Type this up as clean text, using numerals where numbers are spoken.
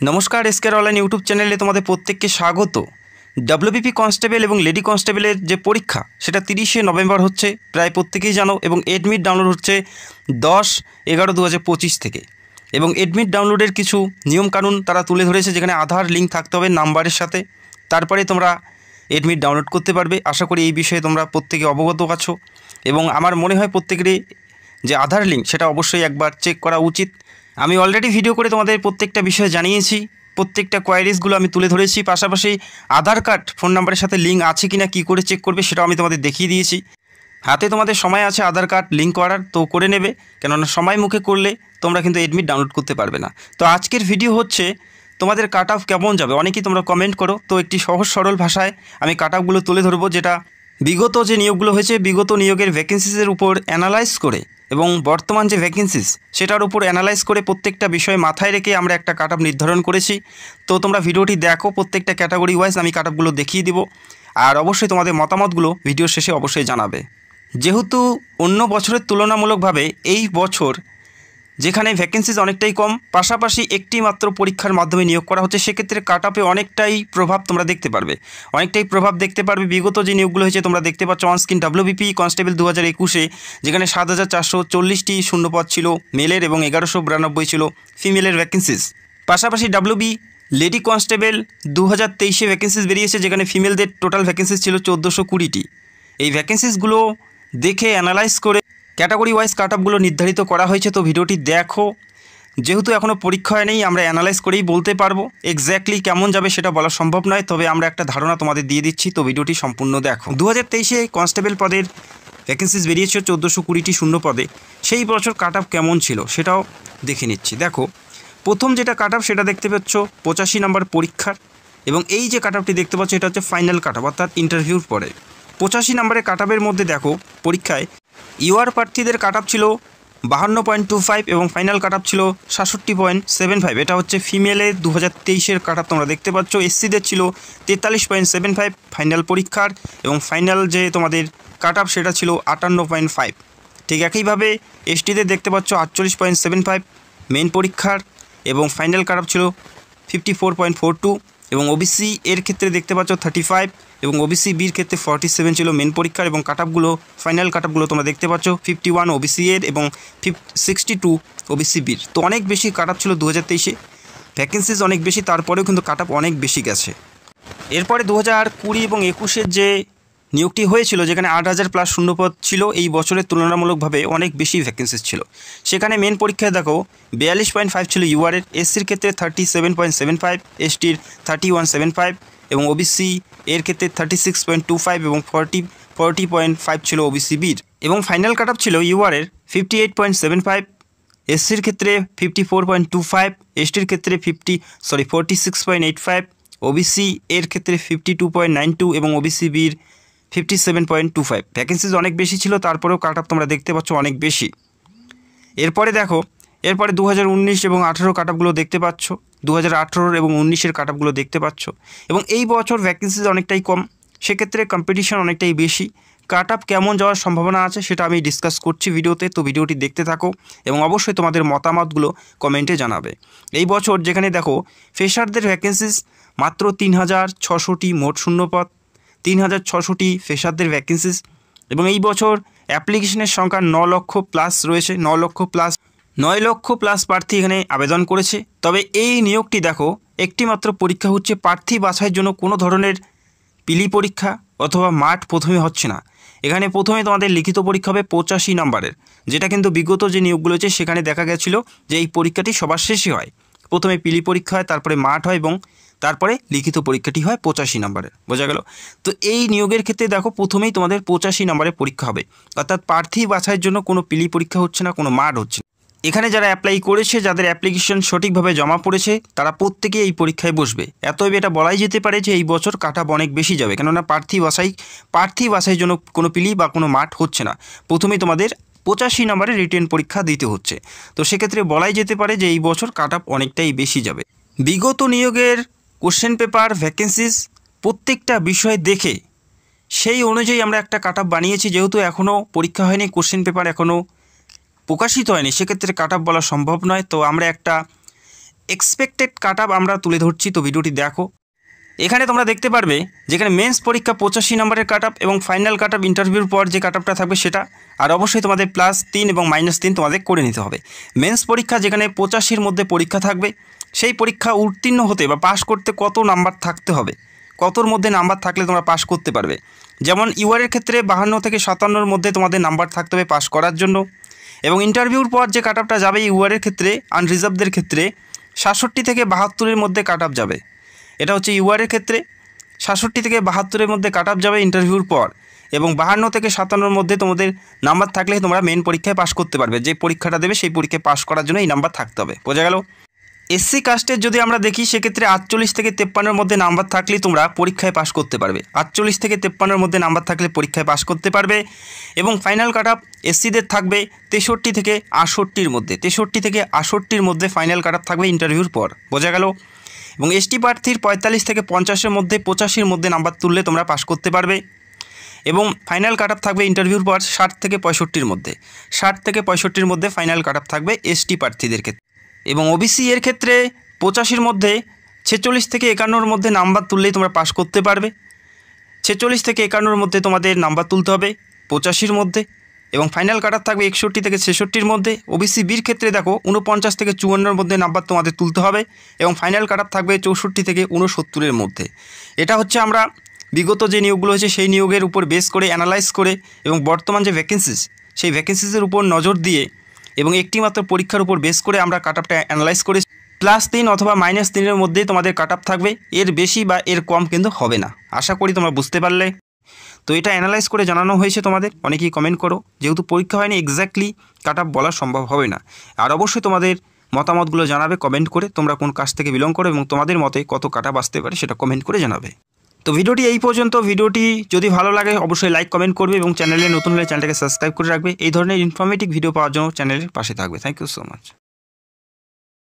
নমস্কার, এসকের online YouTube চ্যানেলে তোমাদের প্রত্যেককে স্বাগত। ডব্লিউবিপি কনস্টেবল এবং লেডি কনস্টেবলের যে পরীক্ষা সেটা 30শে নভেম্বর হচ্ছে, প্রায় প্রত্যেকেই জানো। এবং এডমিট ডাউনলোড হচ্ছে 10/11/2025 থেকে। এবং এডমিট ডাউনলোডের কিছু নিয়মকানুন তারা তুলে ধরেছে, যেখানে আধার লিঙ্ক থাকতে হবে নাম্বারের সাথে, তারপরে তোমরা এডমিট ডাউনলোড করতে পারবে। আশা করি এই বিষয়ে তোমরা প্রত্যেকে অবগত আছো। এবং আমার মনে হয় প্রত্যেকেরই যে আধার লিঙ্ক সেটা অবশ্যই একবার চেক করা উচিত। আমি অলরেডি ভিডিও করে তোমাদের প্রত্যেকটা বিষয়ে জানিয়েছি, প্রত্যেকটা কোয়ারিজগুলো আমি তুলে ধরেছি। পাশাপাশি আধার কার্ড ফোন নাম্বারের সাথে লিঙ্ক আছে কিনা কী করে চেক করবে সেটাও আমি তোমাদের দেখিয়ে দিয়েছি। হাতে তোমাদের সময় আছে আধার কার্ড লিঙ্ক করার, তো করে নেবে, কেননা সময় মুখে করলে তোমরা কিন্তু এডমিট ডাউনলোড করতে পারবে না। তো আজকের ভিডিও হচ্ছে তোমাদের কাট অফ কেমন যাবে, অনেকেই তোমরা কমেন্ট করো। তো একটি সহজ সরল ভাষায় আমি কাট অফগুলো তুলে ধরবো, যেটা বিগত যে নিয়োগগুলো হয়েছে, বিগত নিয়োগের ভ্যাকেন্সিসের উপর অ্যানালাইজ করে এবং বর্তমান যে ভ্যাকেন্সিস সেটার উপর অ্যানালাইজ করে প্রত্যেকটা বিষয় মাথায় রেখে আমরা একটা কাট অফ নির্ধারণ করেছি। তো তোমরা ভিডিওটি দেখো, প্রত্যেকটা ক্যাটাগরি ওয়াইজ আমি কাট অফগুলো দেখিয়ে দিব। আর অবশ্যই তোমাদের মতামতগুলো ভিডিও শেষে অবশ্যই জানাবে। যেহেতু অন্য বছরের তুলনামূলকভাবে এই বছর যেখানে ভ্যাকেন্সিজ অনেকটাই কম, পাশাপাশি একটি মাত্র পরীক্ষার মাধ্যমে নিয়োগ করা হচ্ছে, সেক্ষেত্রে কাট অফে অনেকটাই প্রভাব তোমরা দেখতে পারবে। বিগত যে নিয়োগগুলো হয়েছে তোমরা দেখতে পাচ্ছ অনস্ক্রিন। ডব্লিউবিপি কনস্টেবল 2021-এ যেখানে 7,440টি শূন্যপদ ছিল মেলের এবং 1192 ছিল ফিমেলের ভ্যাকেন্সিজ। পাশাপাশি ডব্লিউবি লেডি কনস্টেবল 2023-এ ভ্যাকেন্সিজ বেরিয়েছে, যেখানে ফিমেলদের টোটাল ভ্যাকেন্সিজ ছিল 1420টি। এই ভ্যাকেন্সিসগুলো দেখে অ্যানালাইজ করে ক্যাটাগরি ওয়াইজ কাট অফগুলো নির্ধারিত করা হয়েছে। তো ভিডিওটি দেখো, যেহেতু এখনও পরীক্ষা হয় নেই, আমরা অ্যানালাইজ করেই বলতে পারবো। এক্স্যাক্টলি কেমন যাবে সেটা বলা সম্ভব নয়, তবে আমরা একটা ধারণা তোমাদের দিয়ে দিচ্ছি। তো ভিডিওটি সম্পূর্ণ দেখো। 2023-এ কনস্টেবল পদের ভ্যাকেন্সিজ বেরিয়েছে 1420টি শূন্য পদে। সেই বছর কাট অফ কেমন ছিল সেটাও দেখে নিচ্ছি। দেখো, প্রথম যেটা কাট অফ সেটা দেখতে পাচ্ছ 85 নম্বর পরীক্ষার, এবং এই যে কাট অফটি দেখতে পাচ্ছ এটা হচ্ছে ফাইনাল কাট অফ, অর্থাৎ ইন্টারভিউর পরে 85 নম্বরের কাট অফের মধ্যে দেখো পরীক্ষায় ইউআর প্রার্থীদের কাট অফ ছিল 52.25 এবং ফাইনাল কাট অফ ছিল 67.75। এটা হচ্ছে ফিমেলের 2023-এর কাট অফ তোমরা দেখতে পাচ্ছ। এসসিদের ছিল 43.75 ফাইনাল পরীক্ষার, এবং ফাইনাল যে তোমাদের কাট অফ সেটা ছিল 58.5। ঠিক একইভাবে এসটিদের দেখতে পাচ্ছ 48.75 মেন পরীক্ষার, এবং ফাইনাল কাট অফ ছিল 54.42। এবং ওবিসি এর ক্ষেত্রে দেখতে পাচ্ছ 35, এবং ওবিসি বির ক্ষেত্রে 47 ছিল মেন পরীক্ষার, এবং কাট অফগুলো ফাইনাল কাট অফগুলো তোমরা দেখতে পাচ্ছ 51 ওবিসি এর এবং 62 ওবিসি বির। তো অনেক বেশি কাট অফ ছিল 2023-এ, ভ্যাকেন্সিজ অনেক বেশি, তারপরেও কিন্তু কাট অফ অনেক বেশি গেছে। এরপরে 2020 এবং 21-এর যে নিয়োগটি হয়েছিল, যেখানে 8,000+ শূন্যপদ ছিল, এই বছরের তুলনামূলকভাবে অনেক বেশি ভ্যাকেন্সিজ ছিল। সেখানে মেন পরীক্ষায় দেখো 42.5 ছিল ইউআরের, এসসির ক্ষেত্রে 37.75, এসটির 31.75, এবং ওবিসি এর ক্ষেত্রে 36.25 এবং 40.5 ছিল ওবিসি বির। এবং ফাইনাল কাট অফ ছিল ইউআরের 58.75, এসসির ক্ষেত্রে 54.25, এসটির ক্ষেত্রে 46.85, ওবিসি এর ক্ষেত্রে 52.92 এবং ওবিসি বির 57.25। ভ্যাকেন্সিজ অনেক বেশি ছিল, তারপরেও কাট অফ তোমরা দেখতে পাচ্ছ অনেক বেশি। এরপরে দেখো, এরপরে 2019 এবং 18 কাট অফগুলো দেখতে পাচ্ছ, 2018 এবং 19-এর কাট অফগুলো দেখতে পাচ্ছ। এবং এই বছর ভ্যাকেন্সিজ অনেকটাই কম, সেক্ষেত্রে কম্পিটিশন অনেকটাই বেশি। কাট অফ কেমন যাওয়ার সম্ভাবনা আছে সেটা আমি ডিসকাস করছি ভিডিওতে, তো ভিডিওটি দেখতে থাকো এবং অবশ্যই তোমাদের মতামতগুলো কমেন্টে জানাবে। এই বছর যেখানে দেখো ফ্রেশারদের ভ্যাকেন্সিজ মাত্র 3,600টি, মোট শূন্যপদ 3,600টি ফ্রেশারদের ভ্যাকেন্সিজ। এবং এই বছর অ্যাপ্লিকেশনের সংখ্যা 9 লক্ষ প্লাস রয়েছে, 9 লক্ষ প্লাস প্রার্থী এখানে আবেদন করেছে। তবে এই নিয়োগটি দেখো একটি মাত্র পরীক্ষা হচ্ছে, প্রার্থী বাছাইয়ের জন্য কোনো ধরনের পিলি পরীক্ষা অথবা মাঠ প্রথমে হচ্ছে না। এখানে প্রথমে তোমাদের লিখিত পরীক্ষা হবে 85 নম্বরের, যেটা কিন্তু বিগত যে নিয়োগগুলো হচ্ছে সেখানে দেখা গেছিলো যে এই পরীক্ষাটি সবার শেষে হয়। প্রথমে পিলি পরীক্ষা হয়, তারপরে মাঠ হয়, এবং তারপরে লিখিত পরীক্ষাটি হয় 85 নম্বরের। বোঝা গেল? তো এই নিয়োগের ক্ষেত্রে দেখো প্রথমেই তোমাদের 85 নম্বরের পরীক্ষা হবে, অর্থাৎ প্রার্থী বাছাইয়ের জন্য কোনো পিলি পরীক্ষা হচ্ছে না, কোনো মাঠ হচ্ছে না। এখানে যারা অ্যাপ্লাই করেছে, যাদের অ্যাপ্লিকেশন সঠিকভাবে জমা পড়েছে, তারা প্রত্যেকেই এই পরীক্ষায় বসবে। এতএব এটা বলাই যেতে পারে যে এই বছর কাট অফ অনেক বেশি যাবে, কেননা প্রার্থী বাছাইয়ের জন্য কোনো পিলি বা কোনো মাঠ হচ্ছে না। প্রথমেই তোমাদের 85 নম্বরের রিটেন পরীক্ষা দিতে হচ্ছে। তো সেক্ষেত্রে বলাই যেতে পারে যে এই বছর কাট অফ অনেকটাই বেশি যাবে। বিগত নিয়োগের কোশ্চেন পেপার, ভ্যাকেন্সিস প্রত্যেকটা বিষয় দেখে সেই অনুযায়ী আমরা একটা কাট অফ বানিয়েছি। যেহেতু এখনও পরীক্ষা হয়নি, কোশ্চেন পেপার এখনও প্রকাশিত হয়নি, সেক্ষেত্রে কাট অফ বলা সম্ভব নয়। তো আমরা একটা এক্সপেক্টেড কাট আপ আমরা তুলে ধরছি, তো ভিডিওটি দেখো। এখানে তোমরা দেখতে পারবে যেখানে মেন্স পরীক্ষা 85 নম্বরের কাট আপ এবং ফাইনাল কাট আপ ইন্টারভিউর পর যে কাট আপটা থাকবে সেটা, আর অবশ্যই তোমাদের +3 এবং -3 তোমাদের করে নিতে হবে। মেন্স পরীক্ষা যেখানে 85-র মধ্যে পরীক্ষা থাকবে, সেই পরীক্ষা উত্তীর্ণ হতে বা পাশ করতে কত নাম্বার থাকতে হবে, কতর মধ্যে নাম্বার থাকলে তোমরা পাশ করতে পারবে। যেমন ইউআরের ক্ষেত্রে 52 থেকে 57-র মধ্যে তোমাদের নাম্বার থাকতে হবে পাশ করার জন্য। এবং ইন্টারভিউর পর যে কাট আপটা যাবে ইউআরের ক্ষেত্রে, আনরিজার্ভদের ক্ষেত্রে 67 থেকে 72-এর মধ্যে কাট আপ যাবে। এটা হচ্ছে ইউআরের ক্ষেত্রে 67 থেকে 72-এর মধ্যে কাট আপ যাবে ইন্টারভিউর পর, এবং 52 থেকে 57-এর মধ্যে তোমাদের নাম্বার থাকলে তোমরা মেন পরীক্ষায় পাশ করতে পারবে। যে পরীক্ষাটা দেবে সেই পরীক্ষায় পাশ করার জন্য এই নাম্বার থাকতে হবে। বোঝা গেল? এসসি কাস্টের যদি আমরা দেখি সেক্ষেত্রে 48 থেকে 53-এর মধ্যে নাম্বার থাকলেই তোমরা পরীক্ষায় পাশ করতে পারবে। 48 থেকে 53-এর মধ্যে নাম্বার থাকলে পরীক্ষায় পাশ করতে পারবে। এবং ফাইনাল কাট আপ এসসিদের থাকবে 63 থেকে 68-র মধ্যে, 63 থেকে 68-র মধ্যে ফাইনাল কাট আপ থাকবে ইন্টারভিউর পর। বোঝা গেল? এবং এসটি প্রার্থীর 45 থেকে 50-এর মধ্যে, 85-র মধ্যে নাম্বার তুললে তোমরা পাশ করতে পারবে। এবং ফাইনাল কাট আপ থাকবে ইন্টারভিউর পর 60 থেকে 65-র মধ্যে, 60 থেকে 65-র মধ্যে ফাইনাল কাট আপ থাকবে এসটি প্রার্থীদের ক্ষেত্রে। এবং ওবিসি এর ক্ষেত্রে 85-র মধ্যে 46 থেকে 51-র মধ্যে নাম্বার তুললেই তোমরা পাশ করতে পারবে। 46 থেকে 51-র মধ্যে তোমাদের নাম্বার তুলতে হবে 85-র মধ্যে, এবং ফাইনাল কাট আপ থাকবে 61 থেকে 66-র মধ্যে। ওবিসি বির ক্ষেত্রে দেখো 49 থেকে 54-এর মধ্যে নাম্বার তোমাদের তুলতে হবে, এবং ফাইনাল কাট আপ থাকবে 64 থেকে 69-এর মধ্যে। এটা হচ্ছে আমরা বিগত যে নিয়োগগুলো হয়েছে সেই নিয়োগের উপর বেস করে অ্যানালাইজ করে, এবং বর্তমান যে ভ্যাকেন্সিস সেই ভ্যাকেন্সিসের উপর নজর দিয়ে, এবং একটি মাত্র পরীক্ষার উপর বেস করে আমরা কাট আপটা অ্যানালাইজ করে +3 অথবা -3-এর মধ্যেই তোমাদের কাট আপ থাকবে, এর বেশি বা এর কম কিন্তু হবে না। আশা করি তোমরা বুঝতে পারলে। তো এটা অ্যানালাইজ করে জানানো হয়েছে তোমাদের। অনেকেই কমেন্ট করো, যেহেতু পরীক্ষা হয়নি এক্স্যাক্টলি কাট আপ বলা সম্ভব হবে না। আর অবশ্যই তোমাদের মতামতগুলো জানাবে কমেন্ট করে, তোমরা কোন কাজ থেকে বিলং করো এবং তোমাদের মতে কত কাট আপ আসতে পারে সেটা কমেন্ট করে জানাবে। তো ভিডিওটি এই পর্যন্ত। ভিডিওটি যদি ভালো লাগে অবশ্যই লাইক কমেন্ট করবে, এবং চ্যানেলে নতুন হলে চ্যানেলটাকে সাবস্ক্রাইব করে রাখবে। এই ধরনের ইনফরমেটিভ ভিডিও পাওয়ার জন্য চ্যানেলের পাশে থাকবে। Thank you so much.